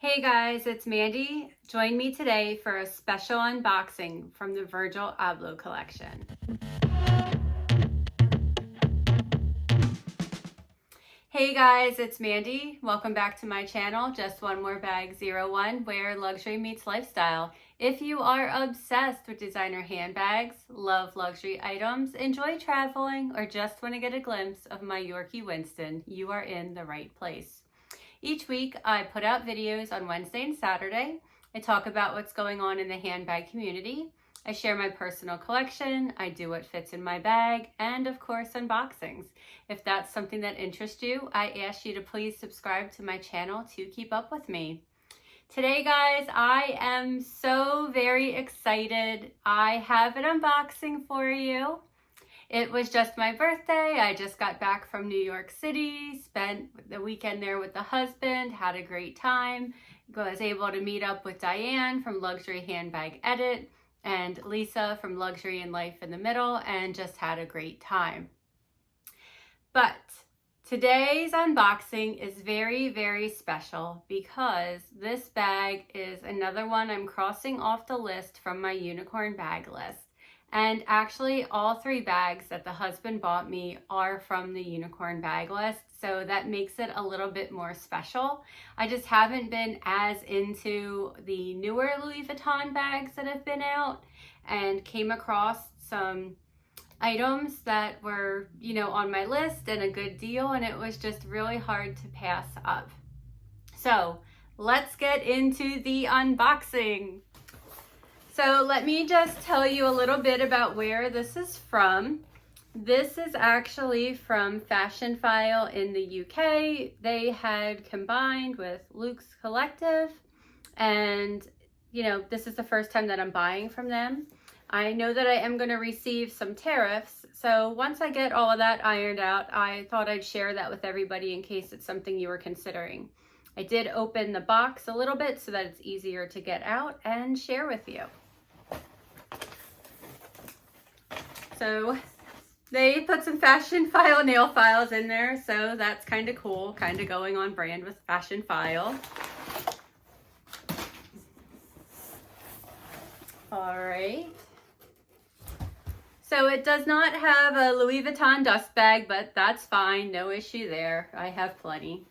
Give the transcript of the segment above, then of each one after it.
Hey guys, it's Mandy. Join me today for a special unboxing from the Virgil Abloh collection. Hey guys, it's Mandy. Welcome back to my channel, Just One More Bag 01, where luxury meets lifestyle. If you are obsessed with designer handbags, love luxury items, enjoy traveling, or just want to get a glimpse of my Yorkie Winston, you are in the right place. Each week, I put out videos on Wednesday and Saturday. I talk about what's going on in the handbag community. I share my personal collection. I do what fits in my bag, and of course, unboxings. If that's something that interests you, I ask you to please subscribe to my channel to keep up with me. Today, guys, I am so very excited. I have an unboxing for you. It was just my birthday. I just got back from New York City, spent the weekend there with the husband, had a great time. Was able to meet up with Diane from Luxury Handbag Edit and Lisa from Luxury and Life in the Middle, and just had a great time. But today's unboxing is very, very special because this bag is another one I'm crossing off the list from my unicorn bag list. And actually, all three bags that the husband bought me are from the unicorn bag list, so that makes it a little bit more special. I just haven't been as into the newer Louis Vuitton bags that have been out, and came across some items that were, on my list and a good deal, and it was just really hard to pass up. So let's get into the unboxing. So let me just tell you a little bit about where this is from. This is actually from Fashionphile in the UK. They had combined with Luke's Collective, and this is the first time that I'm buying from them. I know that I am going to receive some tariffs, so once I get all of that ironed out, I thought I'd share that with everybody in case it's something you were considering. I did open the box a little bit so that it's easier to get out and share with you. So they put some Fashionphile nail files in there, so that's kind of cool, kind of going on brand with Fashionphile. All right. So it does not have a Louis Vuitton dust bag, but that's fine, no issue there. I have plenty.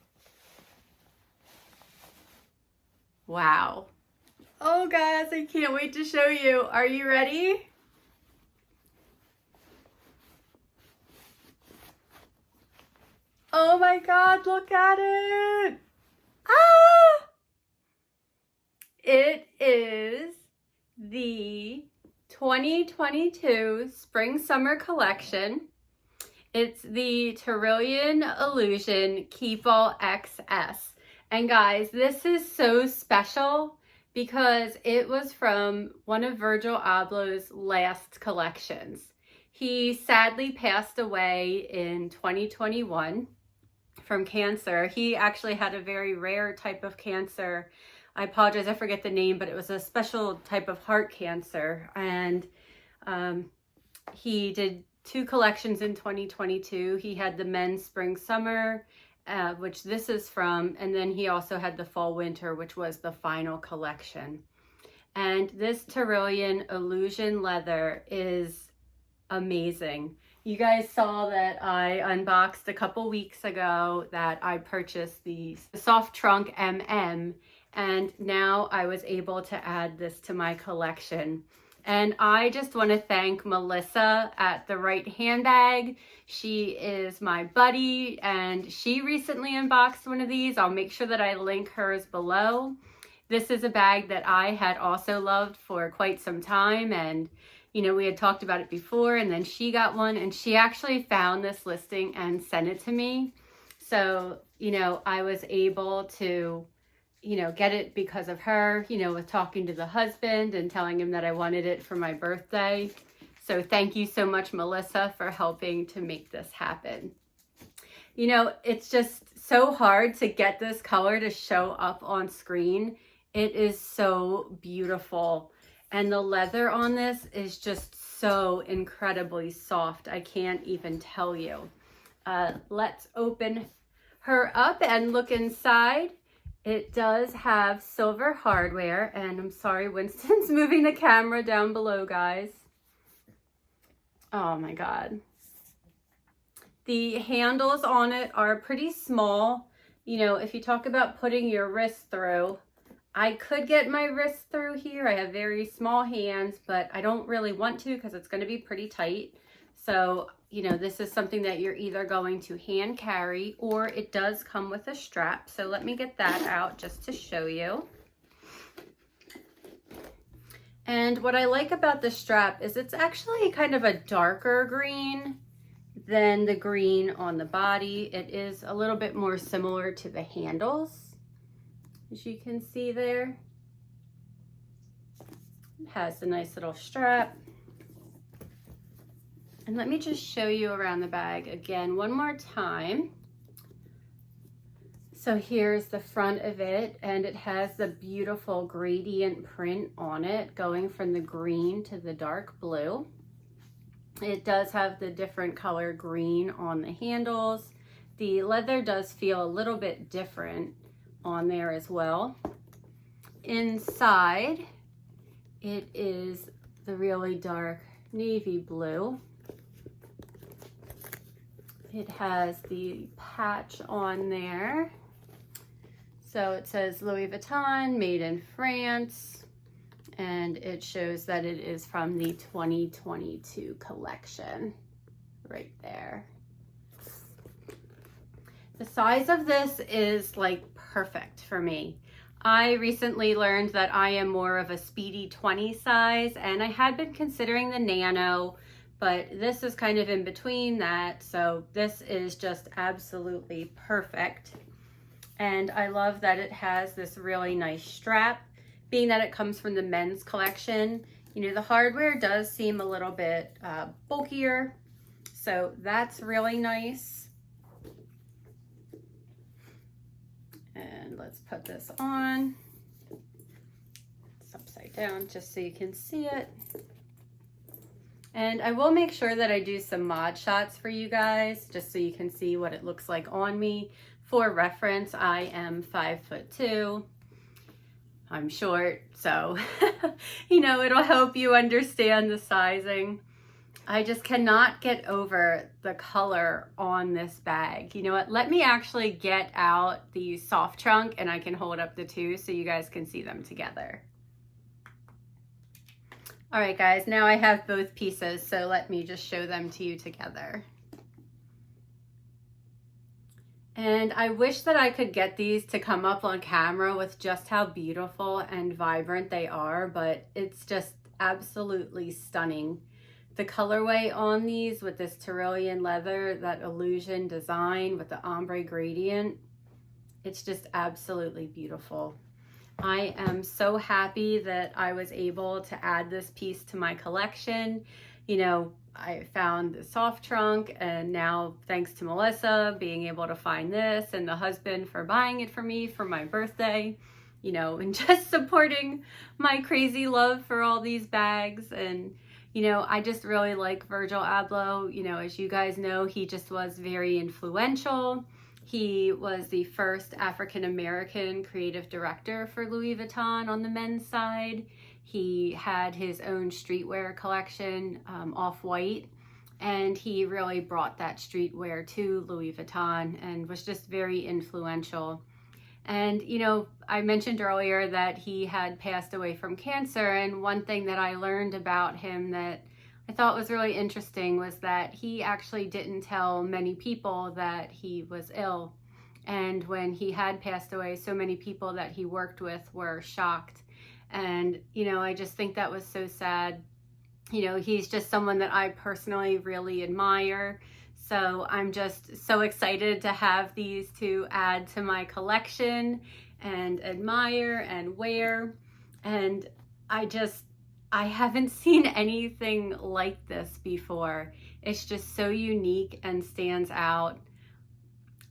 Wow. Oh guys, I can't wait to show you. Are you ready? Oh my God, look at it. Ah! It is the 2022 Spring Summer Collection. It's the Taurillon Illusion Keepall XS. And guys, this is so special because it was from one of Virgil Abloh's last collections. He sadly passed away in 2021 from cancer. He actually had a very rare type of cancer. I apologize, I forget the name, but it was a special type of heart cancer. And he did two collections in 2022. He had the men's spring summer, which this is from, and then he also had the fall winter, which was the final collection. And this Taurillon Illusion leather is amazing. You guys saw that I unboxed a couple weeks ago that I purchased the soft trunk MM, and now I was able to add this to my collection. And I just want to thank Melissa at The Right Handbag. She is my buddy, and she recently unboxed one of these. I'll make sure that I link hers below. This is a bag that I had also loved for quite some time, and we had talked about it before, and then she got one, and she actually found this listing and sent it to me. So, I was able to, get it because of her, with talking to the husband and telling him that I wanted it for my birthday. So thank you so much, Melissa, for helping to make this happen. It's just so hard to get this color to show up on screen. It is so beautiful. And the leather on this is just so incredibly soft. I can't even tell you. Let's open her up and look inside. It does have silver hardware, and I'm sorry, Winston's moving the camera down below, guys. Oh my God. The handles on it are pretty small. You know, if you talk about putting your wrist through, I could get my wrist through here. I have very small hands, but I don't really want to because it's going to be pretty tight. So, you know, this is something that you're either going to hand carry, or it does come with a strap. So let me get that out just to show you. And what I like about the strap is it's actually kind of a darker green than the green on the body. It is a little bit more similar to the handles, as you can see there. It has a nice little strap. And let me just show you around the bag again one more time. So here's the front of it, and it has the beautiful gradient print on it going from the green to the dark blue. It does have the different color green on the handles. The leather does feel a little bit different on there as well. Inside, it is the really dark navy blue. It has the patch on there. So it says Louis Vuitton, made in France, and it shows that it is from the 2022 collection right there. The size of this is like perfect for me. I recently learned that I am more of a speedy 20 size, and I had been considering the nano, but this is kind of in between that. So this is just absolutely perfect. And I love that it has this really nice strap, being that it comes from the men's collection. You know, the hardware does seem a little bit bulkier, so that's really nice. And let's put this on. It's upside down just so you can see it. And I will make sure that I do some mod shots for you guys, just so you can see what it looks like on me. For reference, I am 5'2". I'm short, so, you know, it'll help you understand the sizing. I just cannot get over the color on this bag. You know what? Let me actually get out the soft trunk and I can hold up the two so you guys can see them together. All right, guys, now I have both pieces, so let me just show them to you together. And I wish that I could get these to come up on camera with just how beautiful and vibrant they are, but it's just absolutely stunning. The colorway on these with this Taurillon leather, that illusion design with the ombre gradient, it's just absolutely beautiful. I am so happy that I was able to add this piece to my collection. You know, I found the soft trunk, and now thanks to Melissa being able to find this, and the husband for buying it for me for my birthday, you know, and just supporting my crazy love for all these bags. And, you know, I just really like Virgil Abloh. You know, as you guys know, he just was very influential. He was the first African-American creative director for Louis Vuitton on the men's side. He had his own streetwear collection, Off-White, and he really brought that streetwear to Louis Vuitton and was just very influential. And, you know, I mentioned earlier that he had passed away from cancer, and one thing that I learned about him that I thought was really interesting was that he actually didn't tell many people that he was ill. And when he had passed away, so many people that he worked with were shocked. And, you know, I just think that was so sad. You know, he's just someone that I personally really admire. So I'm just so excited to have these to add to my collection and admire and wear. And I haven't seen anything like this before. It's just so unique and stands out.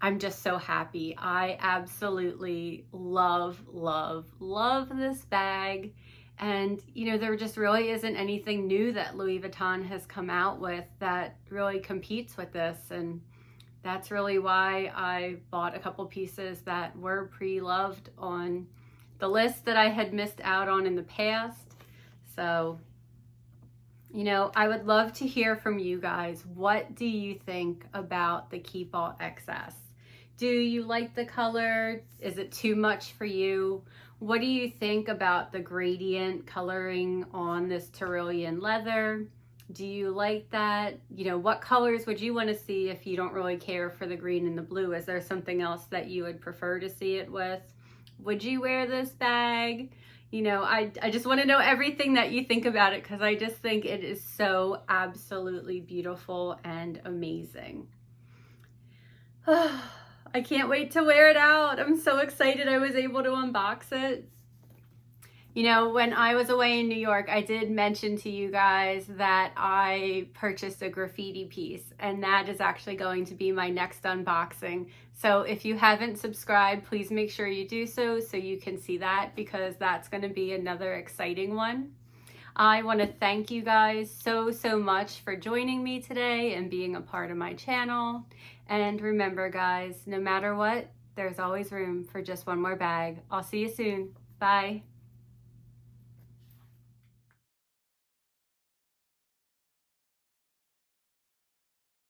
I'm just so happy. I absolutely love, love, love this bag. And, you know, there just really isn't anything new that Louis Vuitton has come out with that really competes with this. And that's really why I bought a couple pieces that were pre-loved on the list that I had missed out on in the past. So, you know, I would love to hear from you guys. What do you think about the Keepall XS? Do you like the color? Is it too much for you? What do you think about the gradient coloring on this Taurillon leather? Do you like that? You know, what colors would you want to see if you don't really care for the green and the blue? Is there something else that you would prefer to see it with? Would you wear this bag? You know, I just want to know everything that you think about it, because I just think it is so absolutely beautiful and amazing. I can't wait to wear it out. I'm so excited I was able to unbox it. You know, when I was away in New York, I did mention to you guys that I purchased a graffiti piece, and that is actually going to be my next unboxing. So if you haven't subscribed, please make sure you do so you can see that, because that's going to be another exciting one. I want to thank you guys so much for joining me today and being a part of my channel. And remember guys, no matter what, there's always room for just one more bag. I'll see you soon. Bye.